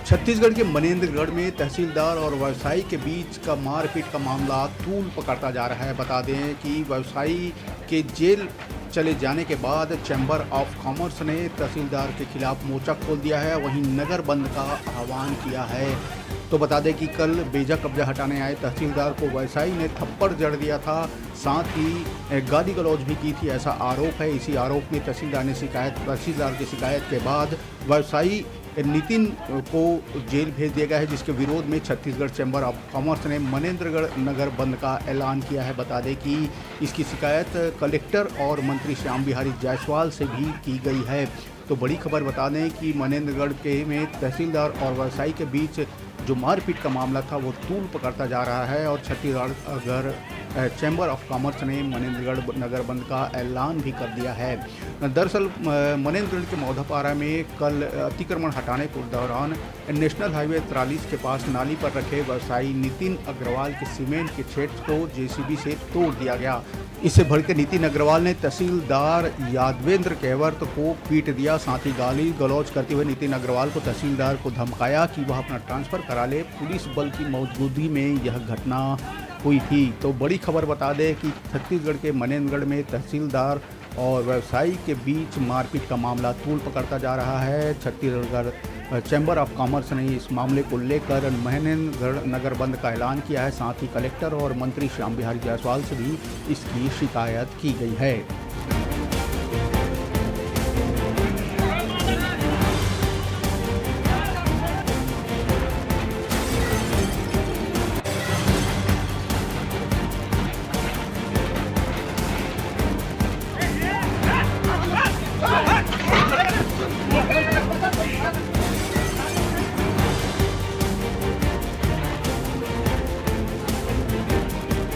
छत्तीसगढ़ के मनेन्द्रगढ़ में तहसीलदार और व्यवसायी के बीच का मारपीट का मामला तूल पकड़ता जा रहा है। बता दें कि व्यवसायी के जेल चले जाने के बाद चैम्बर ऑफ कॉमर्स ने तहसीलदार के खिलाफ मोर्चा खोल दिया है, वहीं नगर बंद का आह्वान किया है। तो बता दें कि कल बेजा कब्जा हटाने आए तहसीलदार को व्यवसायी ने थप्पड़ जड़ दिया था, साथ ही गाली गलौज भी की थी, ऐसा आरोप है। इसी आरोप में तहसीलदार की शिकायत के बाद व्यवसायी नितिन को जेल भेज दिया गया है, जिसके विरोध में छत्तीसगढ़ चैम्बर ऑफ कॉमर्स ने मनेन्द्रगढ़ नगर बंद का ऐलान किया है। बता दें कि इसकी शिकायत कलेक्टर और मंत्री श्याम बिहारी जायसवाल से भी की गई है। तो बड़ी खबर बता दें कि मनेन्द्रगढ़ के में तहसीलदार और व्यवसायी के बीच जो मारपीट का मामला था वो तूल पकड़ता जा रहा है और छत्तीसगढ़ चैम्बर ऑफ कॉमर्स ने मनेन्द्रगढ़ नगर बंद का ऐलान भी कर दिया है। दरअसल मनेन्द्रगढ़ के मौधापारा में कल अतिक्रमण हटाने के दौरान नेशनल हाईवे 43 के पास नाली पर रखे व्यवसायी नितिन अग्रवाल के सीमेंट के शेड को जेसीबी से तोड़ दिया गया। इससे भड़के नितिन अग्रवाल ने तहसीलदार यादवेंद्र केवट को पीट दिया, साथ ही गाली गलौज करते हुए नितिन अग्रवाल को तहसीलदार को धमकाया कि वह अपना ट्रांसफ़र करा ले। पुलिस बल की मौजूदगी में यह घटना हुई थी। तो बड़ी खबर बता दें कि छत्तीसगढ़ के मनेन्द्रगढ़ में तहसीलदार और व्यवसायी के बीच मारपीट का मामला तूल पकड़ता जा रहा है। छत्तीसगढ़ चैम्बर ऑफ कॉमर्स ने इस मामले को लेकर मनेन्द्रगढ़ नगर बंद का ऐलान किया है, साथ ही कलेक्टर और मंत्री श्याम बिहारी जायसवाल से भी इसकी शिकायत की गई है।